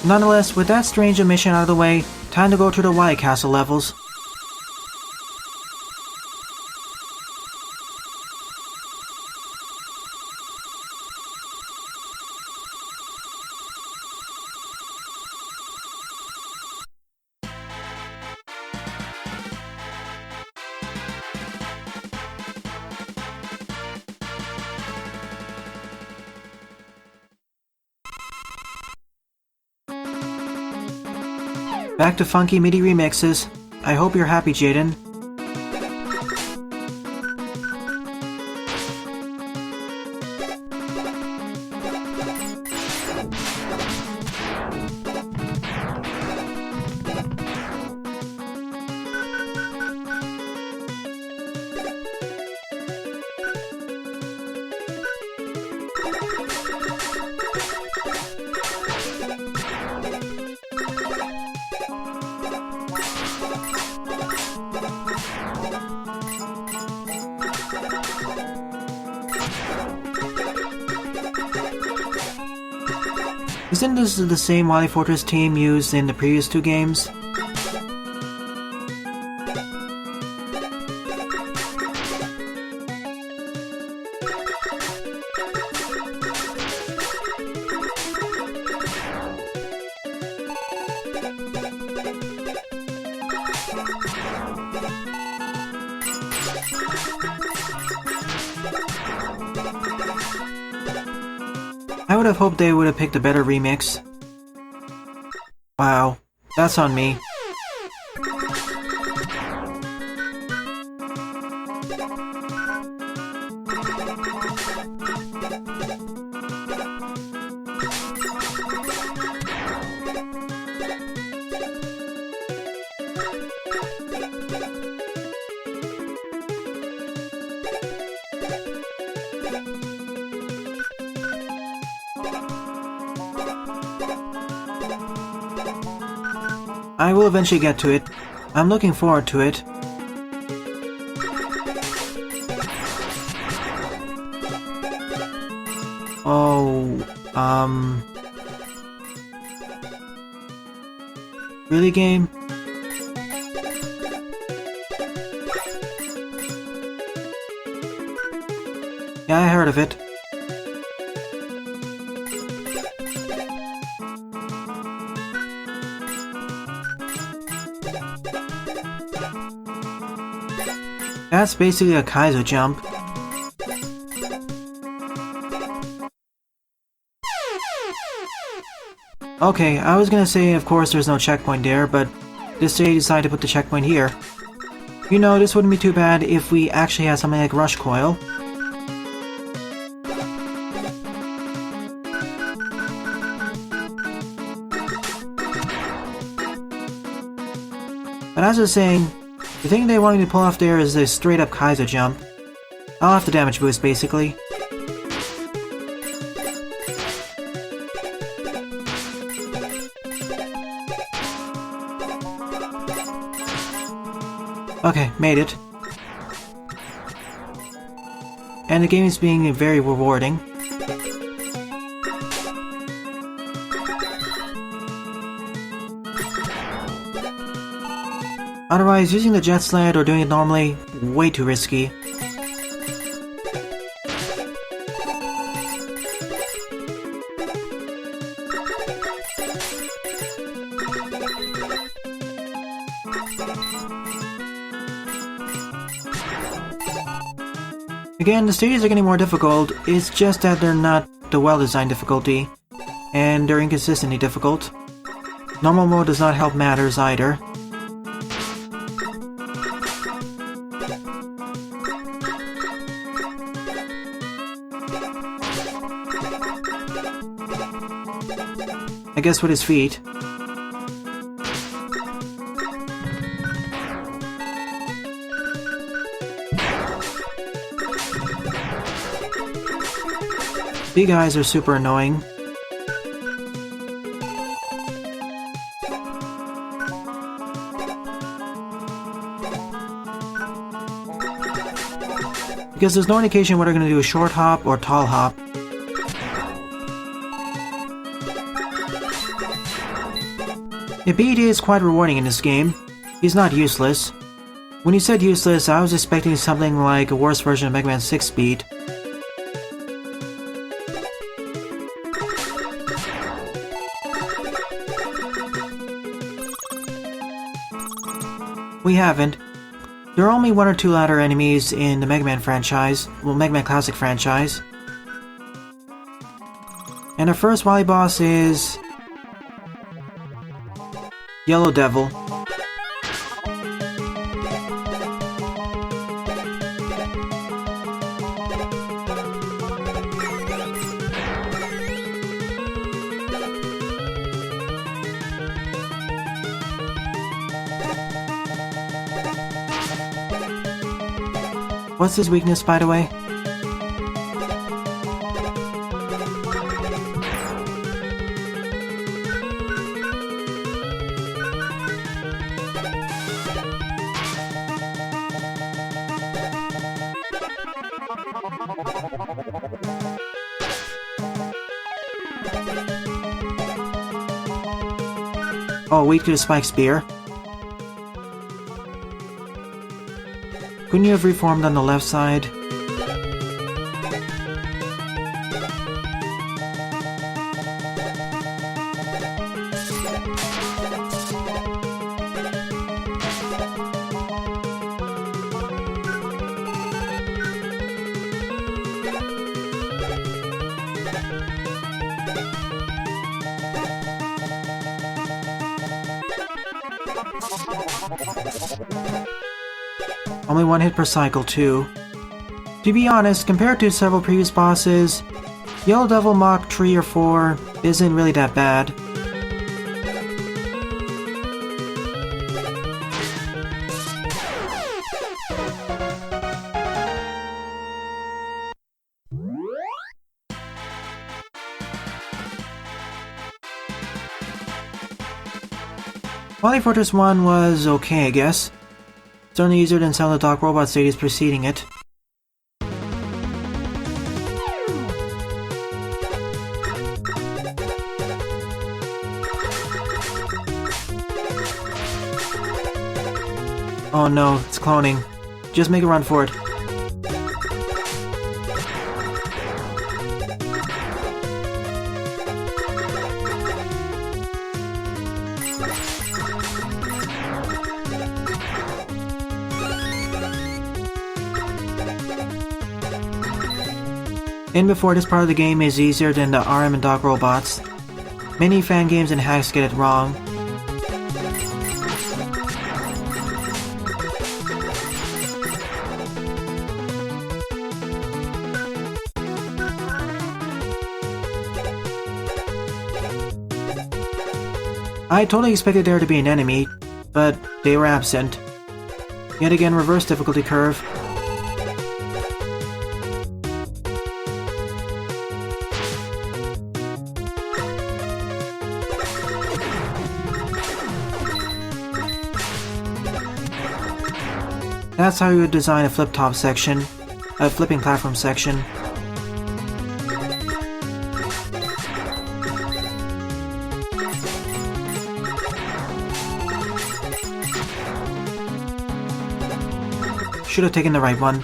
Nonetheless, with that strange omission out of the way, time to go to the Wily Castle levels. Back to funky MIDI remixes. I hope you're happy, Jaden. Isn't this the same Wily Fortress team used in the previous two games? I would have hoped they would have picked a better remix. Wow, that's on me. I will eventually get to it. I'm looking forward to it. Oh, really, game? Yeah, I heard of it. That's basically a Kaizo jump. Okay, I was gonna say of course there's no checkpoint there, but this day decided to put the checkpoint here. You know, this wouldn't be too bad if we actually had something like Rush Coil. But as I was saying, the thing they want me to pull off there is a straight up Kaizo jump. I'll have the damage boost basically. Okay, made it. And the game is being very rewarding. Otherwise, using the jet sled or doing it normally, way too risky. Again, the stages are getting more difficult, it's just that they're not the well-designed difficulty, and they're inconsistently difficult. Normal mode does not help matters either. I guess with his feet. Big eyes are super annoying. Because there's no indication whether they're going to do a short hop or tall hop. A beat is quite rewarding in this game. He's not useless. When you said useless, I was expecting something like a worse version of Mega Man 6 beat. We haven't. There are only 1 or 2 ladder enemies in the Mega Man franchise, well, Mega Man Classic franchise. And our first Wily boss is... Yellow Devil. What's his weakness, by the way? Oh, weak to the spike spear. Couldn't you have reformed on the left side? Only 1 hit per cycle, too. To be honest, compared to several previous bosses, Yellow Devil Mach 3 or 4 isn't really that bad. Wily Fortress 1 was okay, I guess. Certainly easier than some of the Dark Robot stages preceding it. Oh no, it's cloning. Just make a run for it. In before, this part of the game is easier than the RM and Dark Robots. Many fan games and hacks get it wrong. I totally expected there to be an enemy, but they were absent. Yet again, reverse difficulty curve. That's how you would design a flip-top section, a flipping platform section. Should have taken the right one.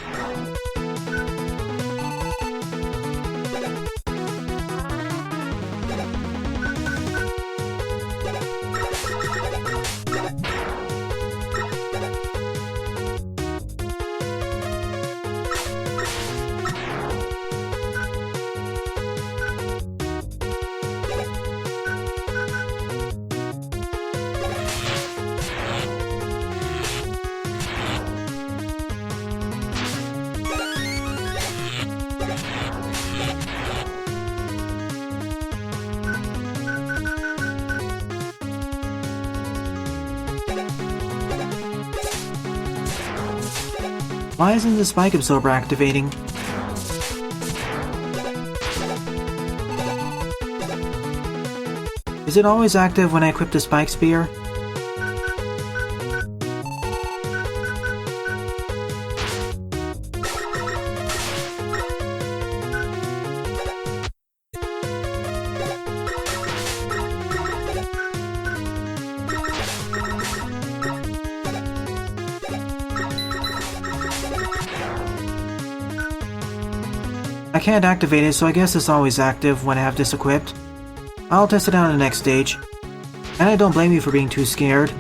Why isn't the spike absorber activating? Is it always active when I equip the spike spear? I can't activate it, so I guess it's always active when I have this equipped. I'll test it out on the next stage. And I don't blame you for being too scared.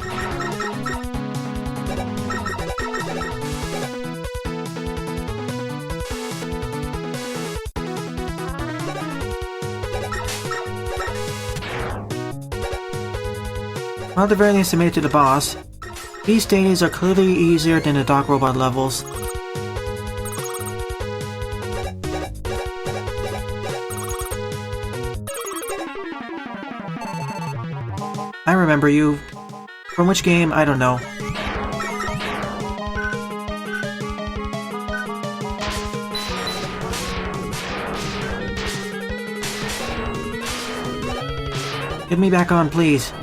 Well, at the very least I made it to the boss. These stages are clearly easier than the Doc Robot levels. I remember you. From which game, I don't know. Get me back on, please.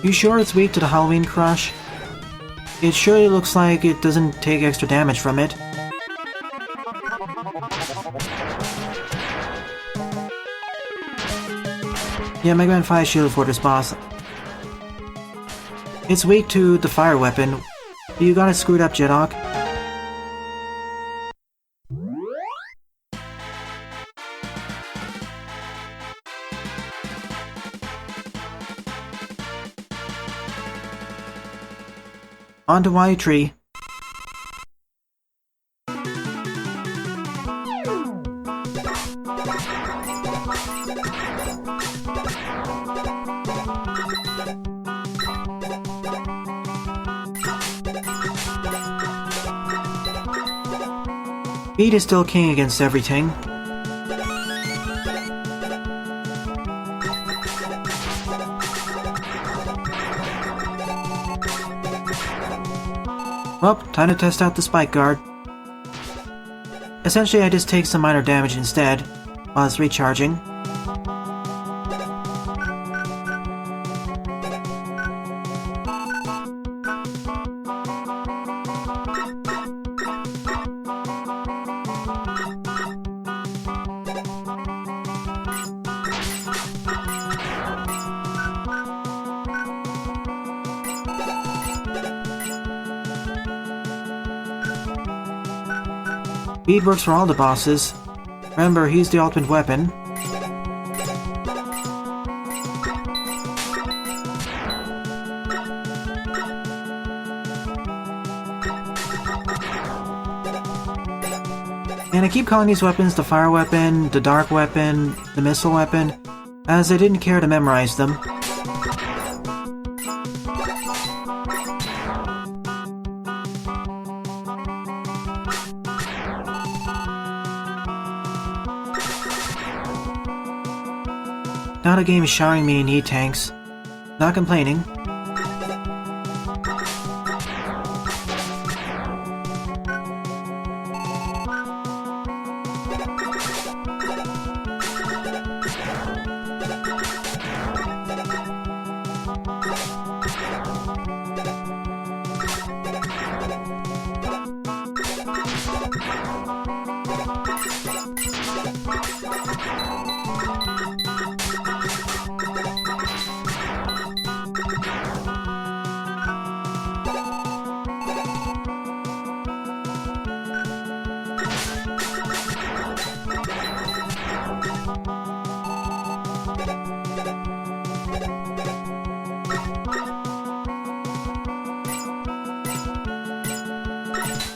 You sure it's weak to the Halloween Crush? It surely looks like it doesn't take extra damage from it. Yeah, Mega Man 5 shielded for this boss. It's weak to the fire weapon. You got it screwed up, Jedok. On to Wily Tree. Beat is still king against everything. Well, time to test out the Spike Guard. Essentially, I just take some minor damage instead, while it's recharging. Bead works for all the bosses. Remember, he's the ultimate weapon. And I keep calling these weapons the fire weapon, the dark weapon, the missile weapon, as I didn't care to memorize them. Now the game is showering me in heat tanks. Not complaining.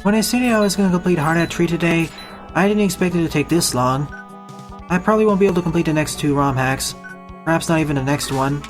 When I stated I was going to complete Hard Hat Tree today, I didn't expect it to take this long. I probably won't be able to complete the next 2 ROM hacks. Perhaps not even the next one.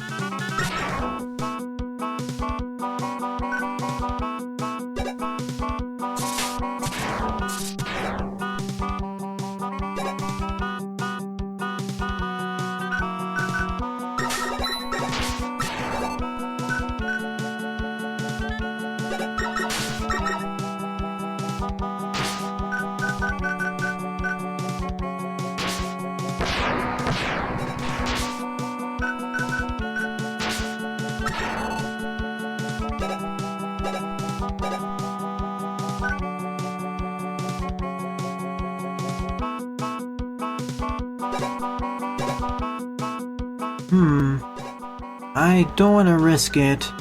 I don't want to risk it.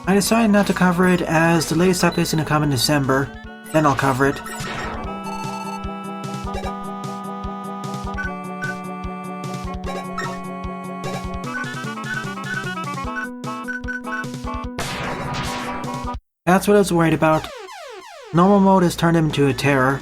I decided not to cover it as the latest update is going to come in December. Then I'll cover it. That's what I was worried about. Normal mode has turned him into a terror.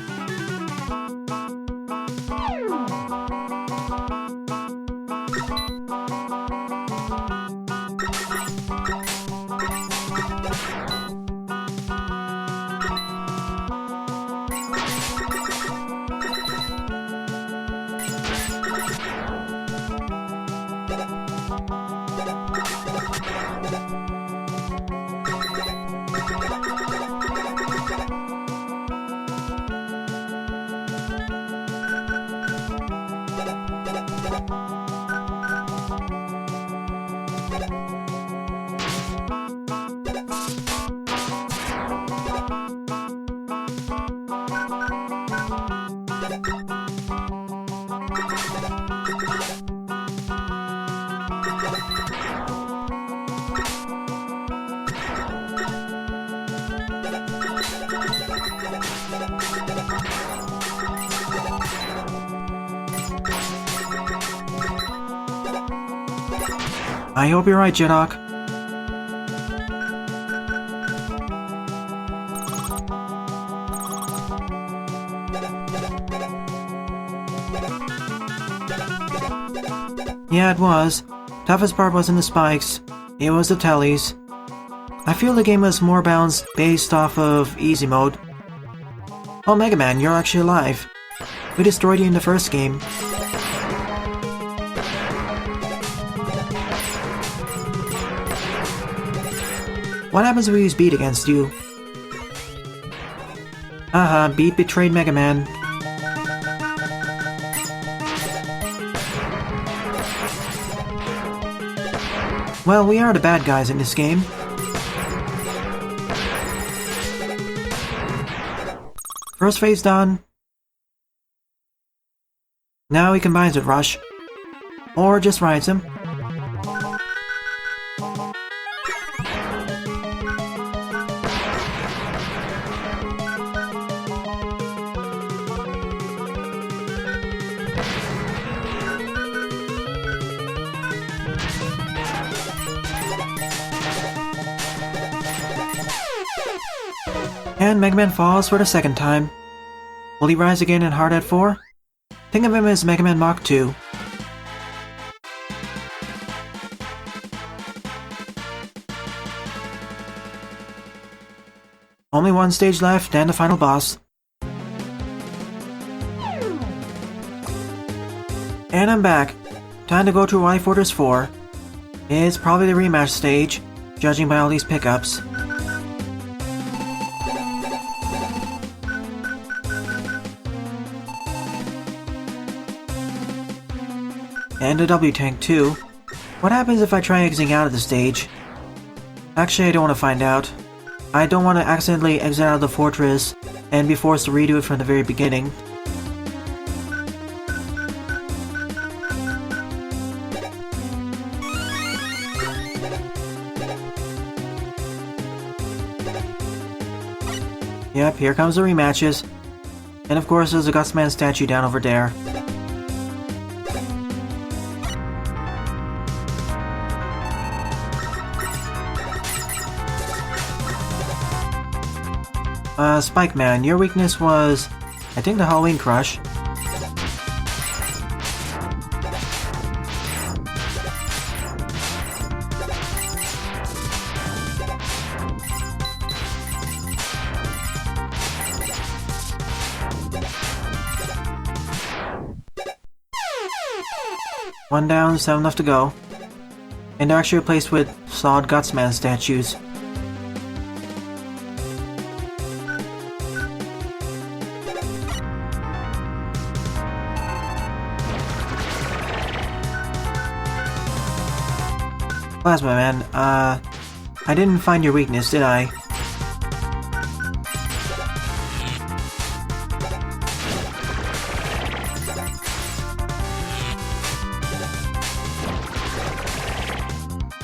I hope you're right, Jidok. Yeah, it was. Toughest part wasn't the spikes, it was the tellies. I feel the game was more balanced based off of easy mode. Oh, Mega Man, you're actually alive. We destroyed you in the first game. What happens if we use Beat against you? Haha, Beat betrayed Mega Man. Well, we are the bad guys in this game. First phase done. Now he combines with Rush. Or just rides him. And Mega Man falls for the second time. Will he rise again in Hard at 4? Think of him as Mega Man Mach 2. Only one stage left and the final boss. And I'm back. Time to go to Wily Fortress 4. It's probably the rematch stage, judging by all these pickups. And a W tank too. What happens if I try exiting out of the stage? Actually, I don't want to find out. I don't want to accidentally exit out of the fortress and be forced to redo it from the very beginning. Yep, here comes the rematches. And of course there's a Gutsman statue down over there. Spike Man, your weakness was, I think, the Halloween Crush. One down, 7 left to go. And they're actually replaced with solid Gutsman statues. Plasma Man, I didn't find your weakness, did I?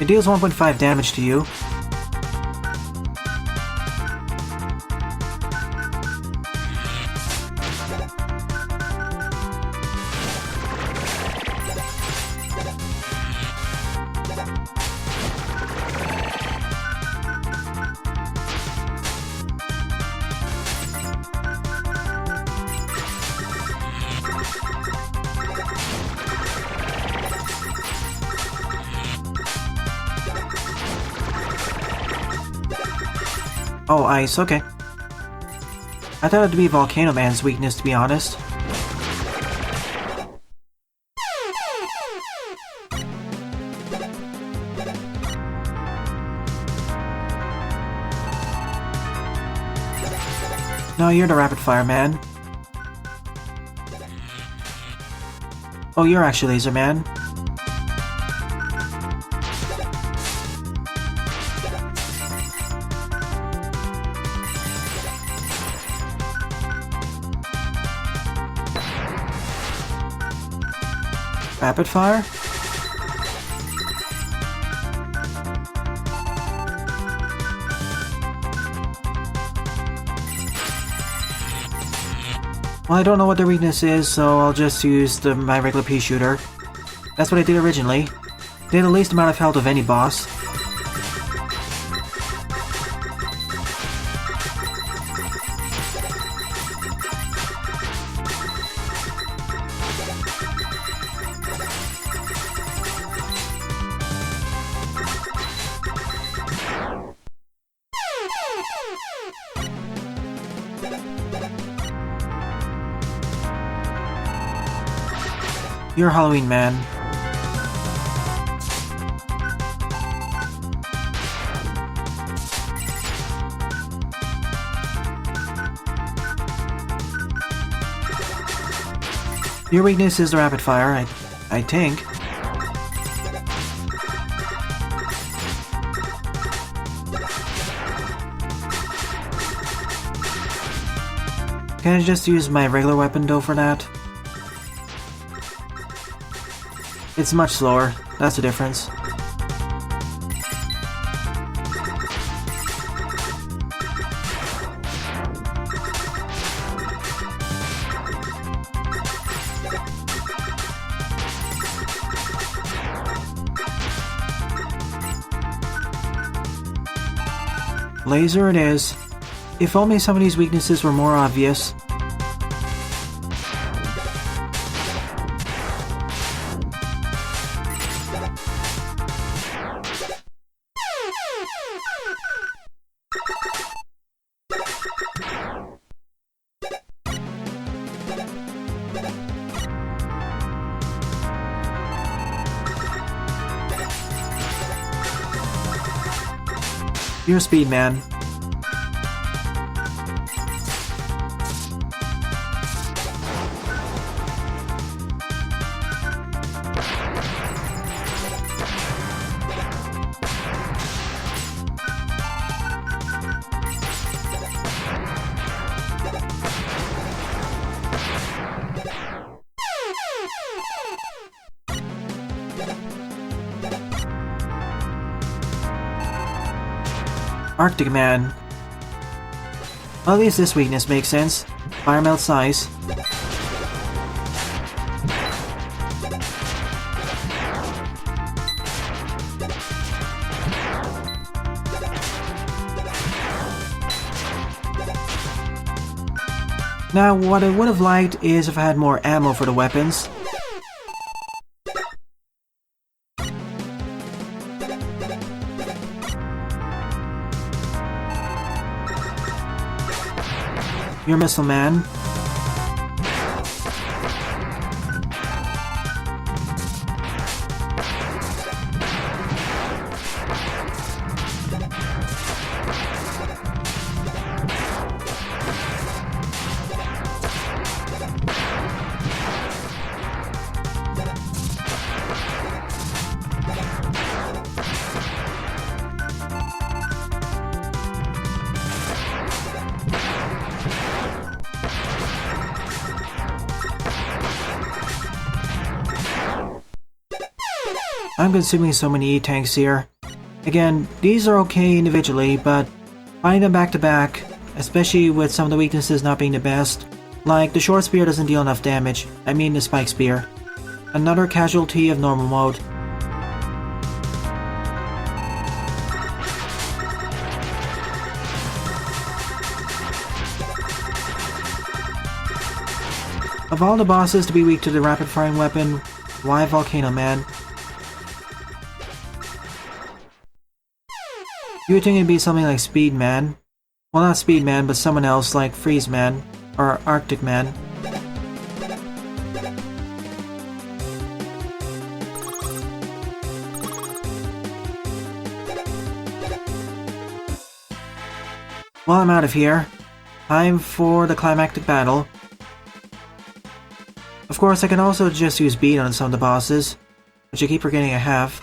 It deals 1.5 damage to you. Oh, ice, okay. I thought it'd be Volcano Man's weakness, to be honest. No, you're the Rapid Fire Man. Oh, you're actually Laser Man. Rapid Fire? Well, I don't know what their weakness is, so I'll just use my regular pea shooter. That's what I did originally. They had the least amount of health of any boss. You're Halloween Man. Your weakness is the Rapid Fire, I think. Can I just use my regular weapon though for that? It's much slower, that's the difference. Laser it is. If only some of these weaknesses were more obvious. You're Speed Man. Arctic Man. Well, at least this weakness makes sense. Fire melts ice. Now, what I would have liked is if I had more ammo for the weapons. You're Missile Man. I'm consuming so many E-tanks here. Again, these are okay individually, but fighting them back to back, especially with some of the weaknesses not being the best, like the short spear doesn't deal enough damage, I mean the spike spear. Another casualty of normal mode. Of all the bosses to be weak to the rapid firing weapon, why Volcano Man? You would think it'd be something like Speed Man. Well, not Speed Man, but someone else like Freeze Man or Arctic Man. Well, I'm out of here. Time for the climactic battle. Of course, I can also just use beat on some of the bosses, which I keep forgetting I have.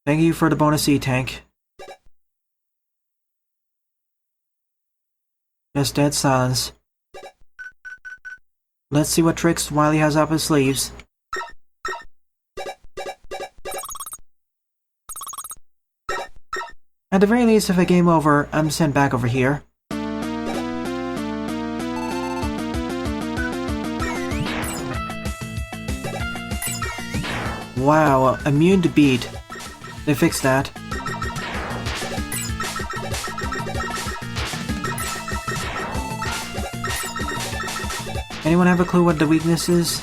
Thank you for the bonus E-tank. Just dead silence. Let's see what tricks Wily has up his sleeves. At the very least, if I game over, I'm sent back over here. Wow, immune to beat. They fixed that. Anyone have a clue what the weakness is?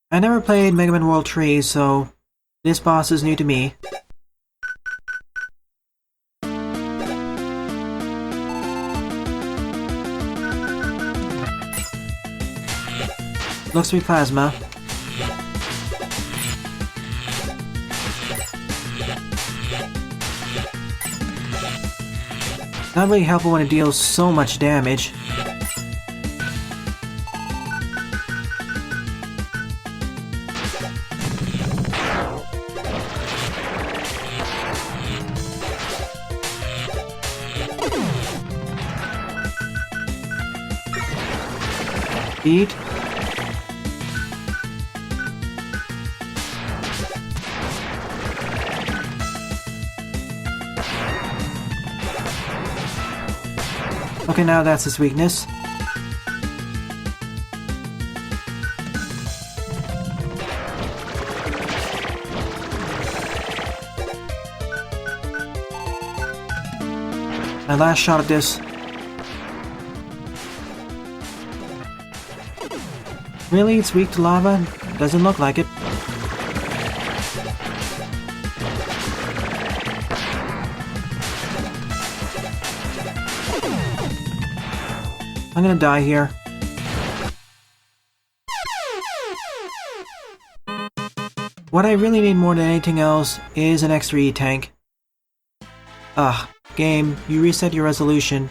I never played Mega Man World 3, so this boss is new to me. Looks to be plasma. Not really helpful when it deals so much damage. Beat. Okay, now that's his weakness. My last shot at this. Really? It's weak to lava? Doesn't look like it. I'm gonna die here. What I really need more than anything else is an extra E-tank. Ugh, game, you reset your resolution.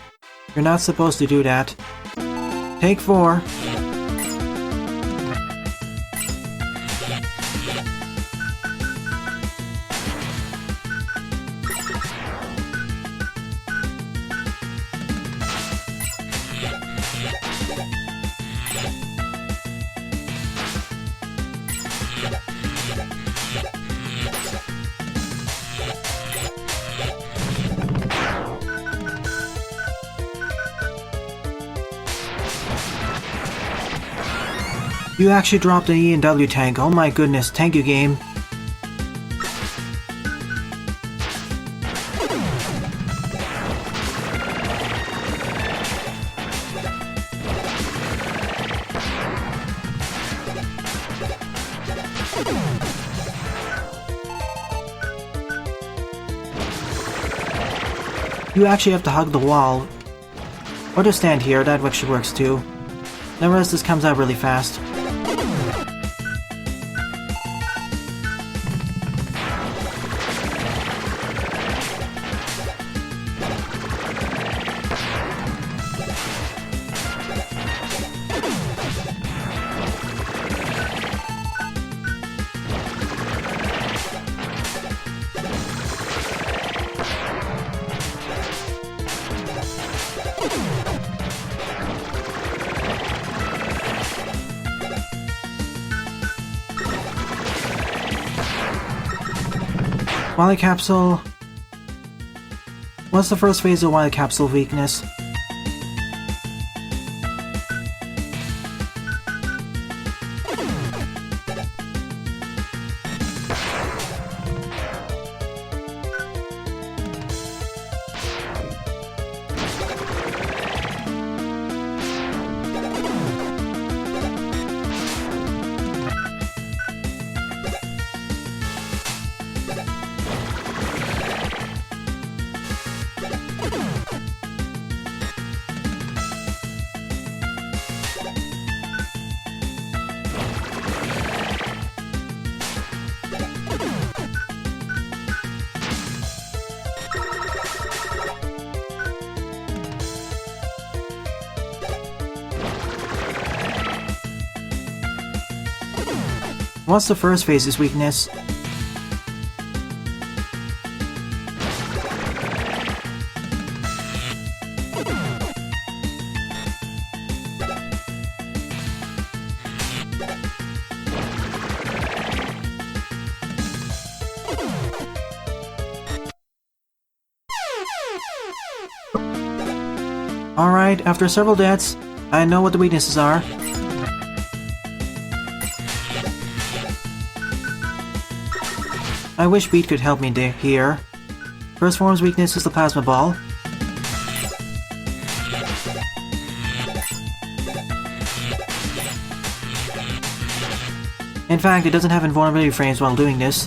You're not supposed to do that. Take 4. You actually dropped an E and W tank. Oh my goodness, thank you, game. You actually have to hug the wall. Or just stand here, that actually works too. Nevertheless, this comes out really fast. Wily Capsule... What's the first phase of Wily Capsule weakness? What's the first phase's weakness? Alright, after several deaths, I know what the weaknesses are. I wish Beat could help me here. First form's weakness is the Plasma Ball. In fact, it doesn't have invulnerability frames while doing this.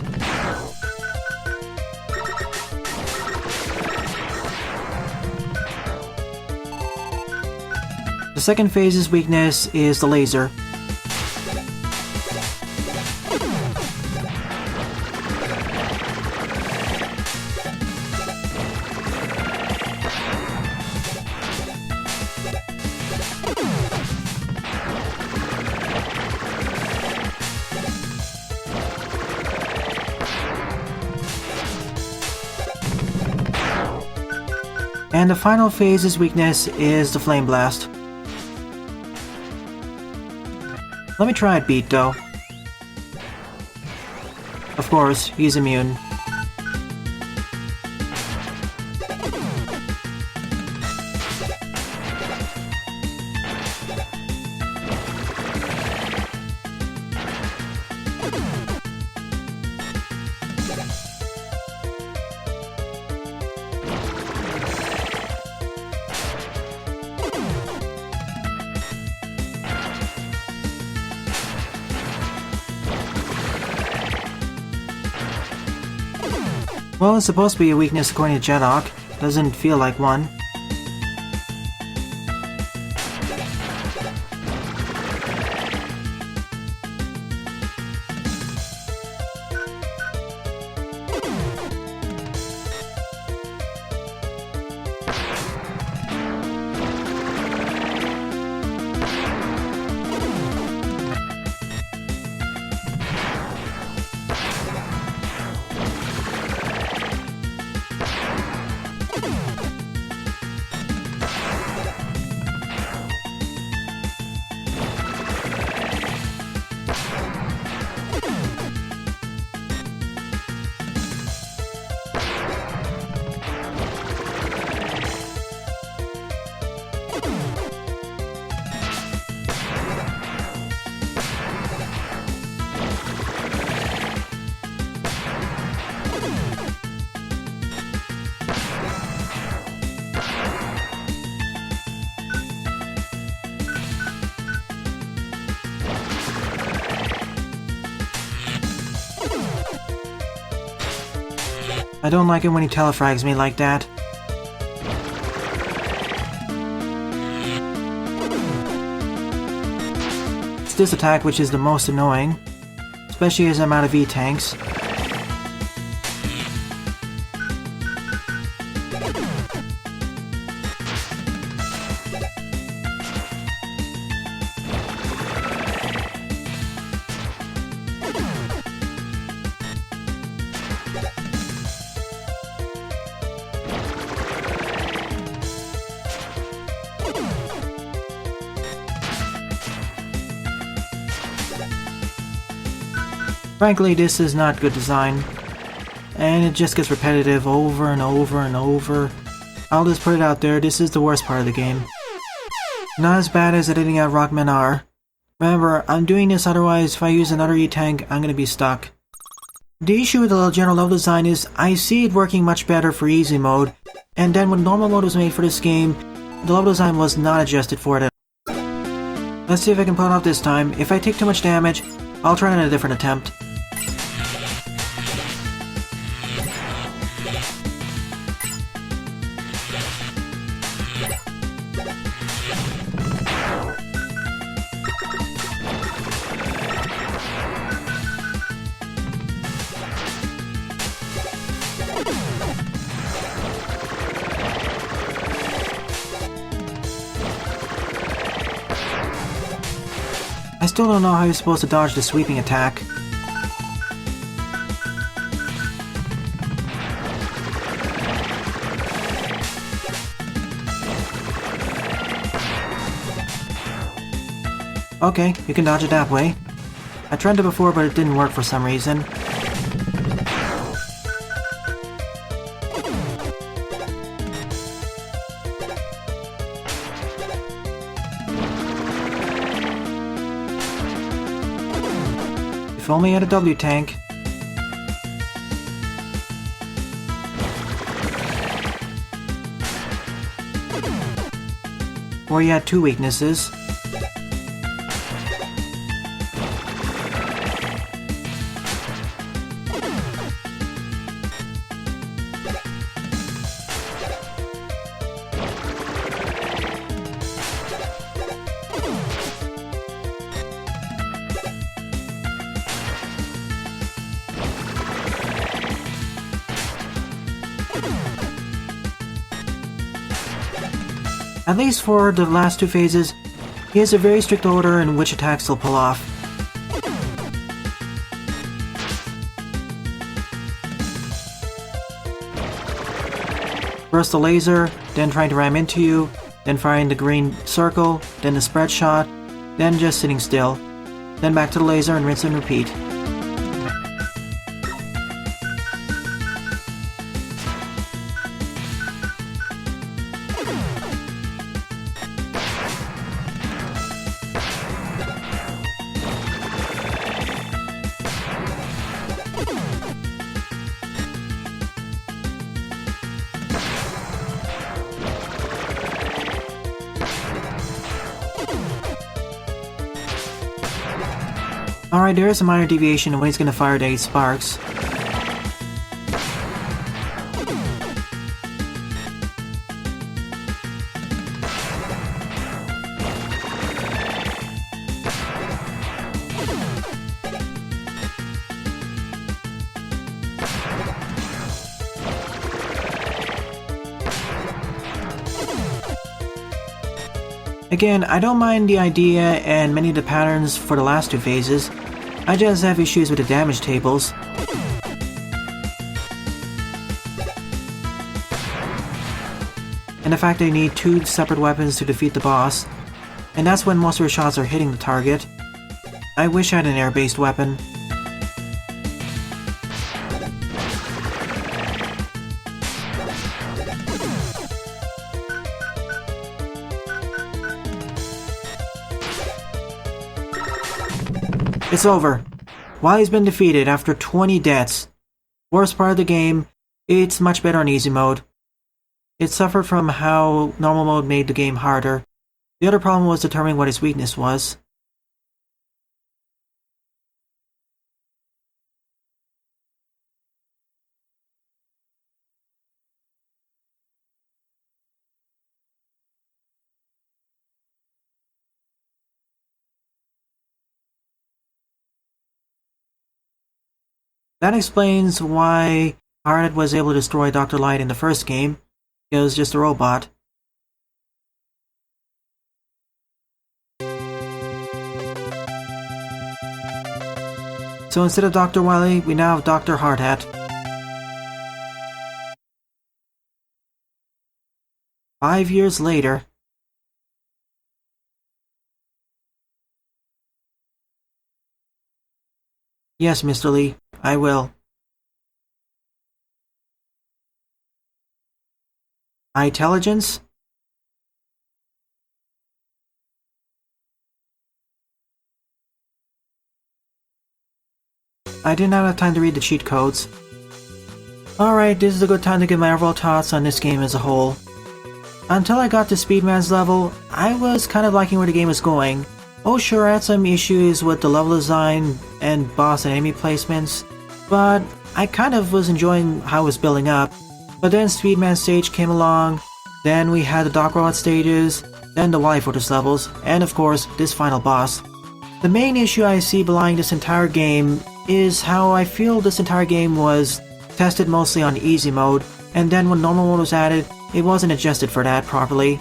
The second phase's weakness is the Laser. And the final phase's weakness is the Flame Blast. Let me try it, Beat, though. Of course, he's immune. Well, it's supposed to be a weakness according to Jedok. Doesn't feel like one. I don't like it when he telefrags me like that. It's this attack which is the most annoying, especially as I'm out of E-tanks. Frankly, this is not good design. and it just gets repetitive over and over and over. I'll just put it out there, this is the worst part of the game. Not as bad as editing out Rockmen are. Remember, I'm doing this, otherwise if I use another E-Tank, I'm gonna be stuck. The issue with the general level design is I see it working much better for easy mode, and then when normal mode was made for this game, the level design was not adjusted for it. Let's see if I can pull it off this time. If I take too much damage, I'll try on a different attempt. I still don't know how you're supposed to dodge the sweeping attack. Okay, you can dodge it that way. I tried it before, but it didn't work for some reason. If only I had a W-Tank. Or you had two weaknesses. At least for the last two phases, he has a very strict order in which attacks he'll pull off. First the laser, then trying to ram into you, then firing the green circle, then the spread shot, then just sitting still, then back to the laser and rinse and repeat. Alright, there is a minor deviation in when he's going to fire the 8 sparks. Again, I don't mind the idea and many of the patterns for the last two phases. I just have issues with the damage tables. And the fact that you need two separate weapons to defeat the boss. And that's when most of your shots are hitting the target. I wish I had an air-based weapon. It's over. Wily's been defeated after 20 deaths. Worst part of the game, it's much better on easy mode. It suffered from how normal mode made the game harder. The other problem was determining what his weakness was. That explains why Hardhead was able to destroy Dr. Light in the first game. It was just a robot. So instead of Dr. Wily, we now have Dr. Hardhat. 5 years later. Yes, Mr. Lee, I will. Intelligence? I did not have time to read the cheat codes. Alright, this is a good time to give my overall thoughts on this game as a whole. Until I got to Speedman's level, I was kind of liking where the game was going. Oh sure, I had some issues with the level design and boss and enemy placements, but I kind of was enjoying how it was building up. But then Speedman stage came along, then we had the Dock Robot stages, then the Wily Fortress levels, and of course, this final boss. The main issue I see belying this entire game is how I feel this entire game was tested mostly on easy mode, and then when normal mode was added, it wasn't adjusted for that properly.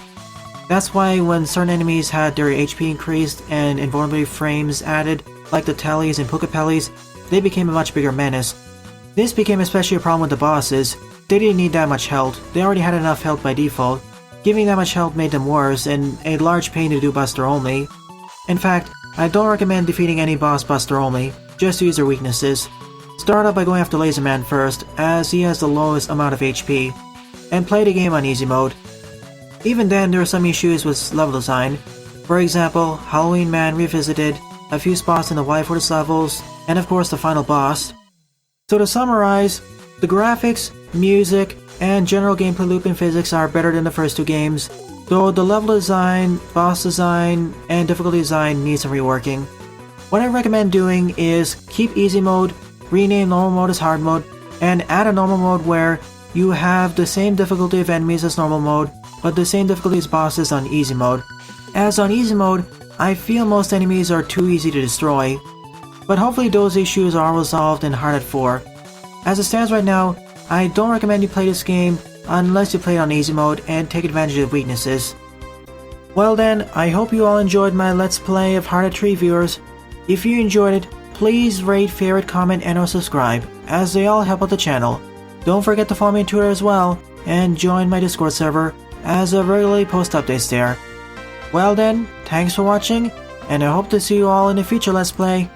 That's why when certain enemies had their HP increased and invulnerability frames added, like the Tellies and Pukapellis, they became a much bigger menace. This became especially a problem with the bosses. They didn't need that much health, they already had enough health by default. Giving that much health made them worse, and a large pain to do Buster only. In fact, I don't recommend defeating any boss Buster only, just use their weaknesses. Start out by going after Laserman first, as he has the lowest amount of HP, and play the game on easy mode. Even then, there are some issues with level design. For example, Halloween Man revisited, a few spots in the Wily Fortress levels, and of course the final boss. So to summarize, the graphics, music, and general gameplay loop and physics are better than the first two games, though the level design, boss design, and difficulty design need some reworking. What I recommend doing is keep easy mode, rename normal mode as hard mode, and add a normal mode where you have the same difficulty of enemies as normal mode, but the same difficulty as bosses on easy mode. As on easy mode, I feel most enemies are too easy to destroy, but hopefully those issues are resolved in Hard at 4. As it stands right now, I don't recommend you play this game unless you play it on easy mode and take advantage of weaknesses. Well then, I hope you all enjoyed my Let's Play of Hard at 3 viewers. If you enjoyed it, please rate, favorite, comment, and or subscribe, as they all help out the channel. Don't forget to follow me on Twitter as well, and join my Discord server, as I regularly post updates there. Well then, thanks for watching, and I hope to see you all in a future Let's Play.